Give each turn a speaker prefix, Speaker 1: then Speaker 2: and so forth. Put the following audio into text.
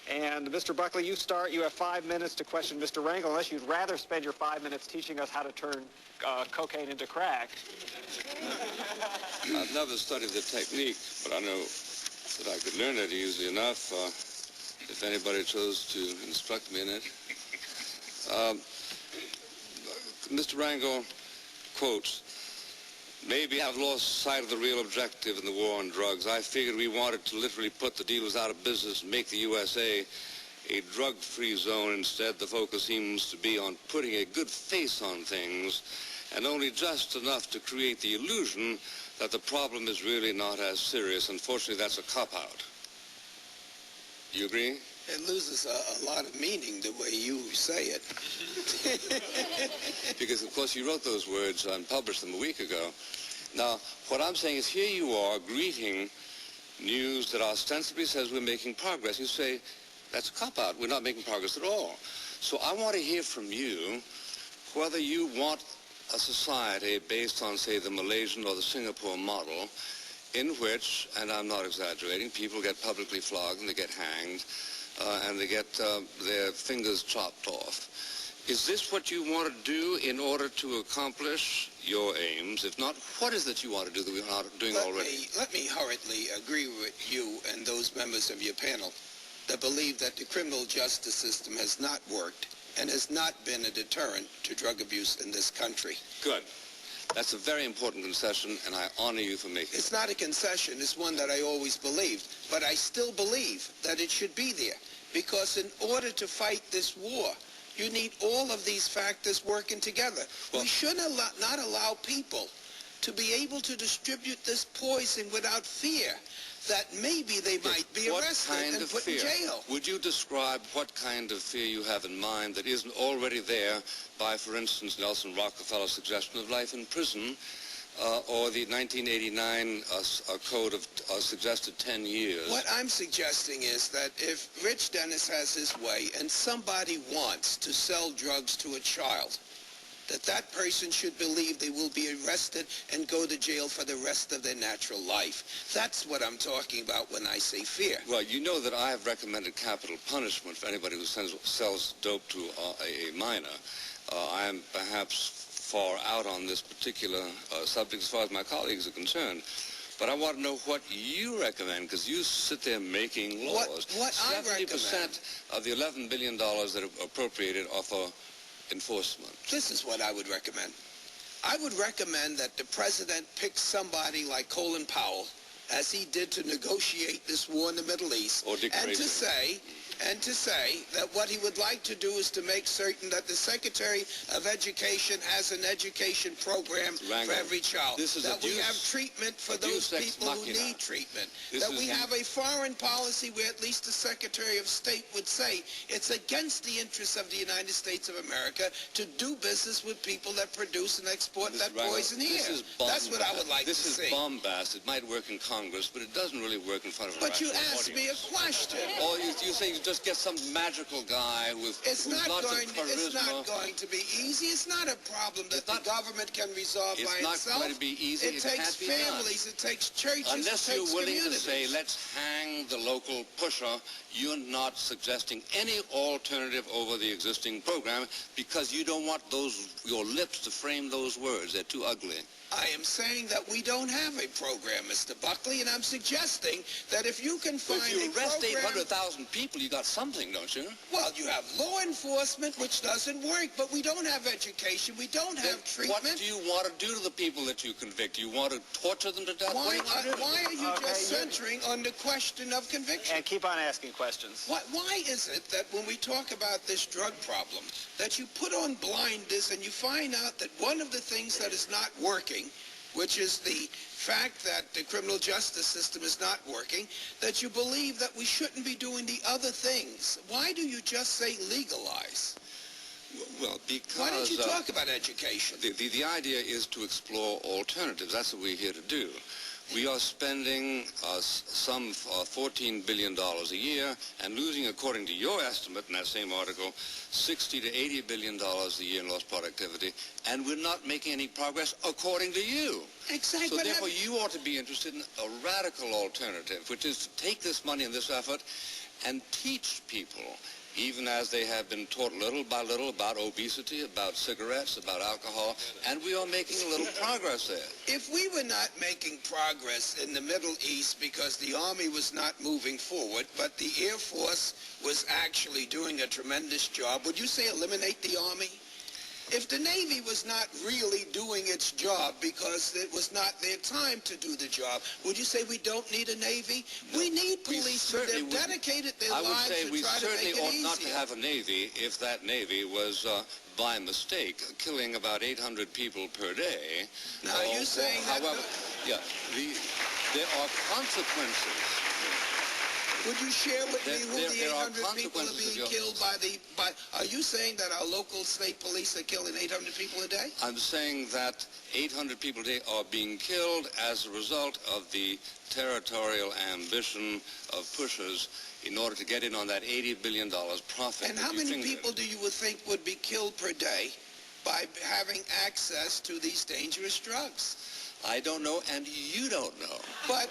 Speaker 1: And Mr. Buckley, you start. You have 5 minutes to question Mr. Rangel, unless you'd rather spend your 5 minutes teaching us how to turn cocaine into crack.
Speaker 2: I've never studied the technique, but I know that I could learn it easily enough if anybody chose to instruct me in it. Mr. Rangel quotes, "Maybe I've lost sight of the real objective in the war on drugs. I figured we wanted to literally put the dealers out of business and make the USA a drug-free zone. Instead, the focus seems to be on putting a good face on things, and only just enough to create the illusion that the problem is really not as serious. Unfortunately, that's a cop-out." Do you agree?
Speaker 3: It loses a lot of meaning the way you say it.
Speaker 2: Because, of course, you wrote those words and published them a week ago. Now, what I'm saying is, here you are greeting news that ostensibly says we're making progress. You say, that's a cop-out. We're not making progress at all. So I want to hear from you whether you want a society based on, say, the Malaysian or the Singapore model, in which, and I'm not exaggerating, people get publicly flogged and they get hanged, and they get their fingers chopped off. Is this what you want to do in order to accomplish your aims? If not, what is it you want to do that we're not doing already?
Speaker 3: Let me hurriedly agree with you and those members of your panel that believe that the criminal justice system has not worked and has not been a deterrent to drug abuse in this country.
Speaker 2: Good. That's a very important concession, and I honor you for making it.
Speaker 3: It's not a concession. It's one that I always believed. But I still believe that it should be there. Because in order to fight this war, you need all of these factors working together. Well, we should not allow people to be able to distribute this poison without fear that maybe they might be arrested and put in jail.
Speaker 2: Would you describe what kind of fear you have in mind that isn't already there by, for instance, Nelson Rockefeller's suggestion of life in prison, or the 1989 code of suggested 10 years?
Speaker 3: What I'm suggesting is that if Rich Dennis has his way and somebody wants to sell drugs to a child, that person should believe they will be arrested and go to jail for the rest of their natural life. That's what I'm talking about when I say fear.
Speaker 2: Well, you know that I have recommended capital punishment for anybody who sells dope to a minor. I am perhaps far out on this particular subject as far as my colleagues are concerned. But I want to know what you recommend, because you sit there making laws.
Speaker 3: What I recommend...
Speaker 2: 70% of the $11 billion that are appropriated are for enforcement.
Speaker 3: This is what I would recommend. I would recommend that the president pick somebody like Colin Powell, as he did to negotiate this war in the Middle East, and to say that what he would like to do is to make certain that the Secretary of Education has an education program for every child, that we have treatment for those people who need treatment, that we have a foreign policy where at least the Secretary of State would say it's against the interests of the United States of America to do business with people that produce and export that poison here. That's what I would like to see.
Speaker 2: This is bombast. It might work in Congress, but it doesn't really work in front of a
Speaker 3: But you
Speaker 2: rational
Speaker 3: asked me a question.
Speaker 2: Or you say you just get some magical guy with lots of charisma.
Speaker 3: It's not going to be easy. It's not a problem that the government can resolve by itself.
Speaker 2: It's not going to be easy.
Speaker 3: It takes families. It takes churches.
Speaker 2: Unless you're willing to say, let's hang the local pusher, you're not suggesting any alternative over the existing program because you don't want your lips to frame those words. They're too ugly.
Speaker 3: I am saying that we don't have a program, Mr. Buckley, and I'm suggesting that if you can find
Speaker 2: a program... If you arrest 800,000 people, you got something, don't you?
Speaker 3: Well, you have law enforcement, which doesn't work, but we don't have education. We don't have treatment.
Speaker 2: What do you want to do to the people that you convict? You want to torture them to death?
Speaker 3: Why are you just centering on the question of conviction?
Speaker 1: And keep on asking questions.
Speaker 3: Why is it that when we talk about this drug problem, that you put on blinders and you find out that one of the things that is not working, which is the fact that the criminal justice system is not working, that you believe that we shouldn't be doing the other things? Why do you just say legalize?
Speaker 2: Well, because...
Speaker 3: Why don't you talk about education?
Speaker 2: The idea is to explore alternatives. That's what we're here to do. We are spending some $14 billion a year and losing, according to your estimate in that same article, $60 to $80 billion a year in lost productivity, and we're not making any progress according to you.
Speaker 3: Exactly.
Speaker 2: So therefore, you ought to be interested in a radical alternative, which is to take this money and this effort and teach people, even as they have been taught little by little about obesity, about cigarettes, about alcohol, and we are making a little progress there.
Speaker 3: If we were not making progress in the Middle East because the Army was not moving forward, but the Air Force was actually doing a tremendous job, would you say eliminate the Army? If the Navy was not really doing its job because it was not their time to do the job, would you say we don't need a Navy? No, we need policemen. They've dedicated their lives to try to make it easier.
Speaker 2: I would say we certainly ought not to have a Navy if that Navy was, by mistake, killing about 800 people per day.
Speaker 3: Now, are you saying that...
Speaker 2: However, yeah, there are consequences.
Speaker 3: Would you share with me who the 800 people are being killed by? Are you saying that our local state police are killing 800 people a day?
Speaker 2: I'm saying that 800 people a day are being killed as a result of the territorial ambition of pushers in order to get in on that $80 billion profit.
Speaker 3: And how many people do you think would be killed per day by having access to these dangerous drugs?
Speaker 2: I don't know, and you don't know.
Speaker 3: But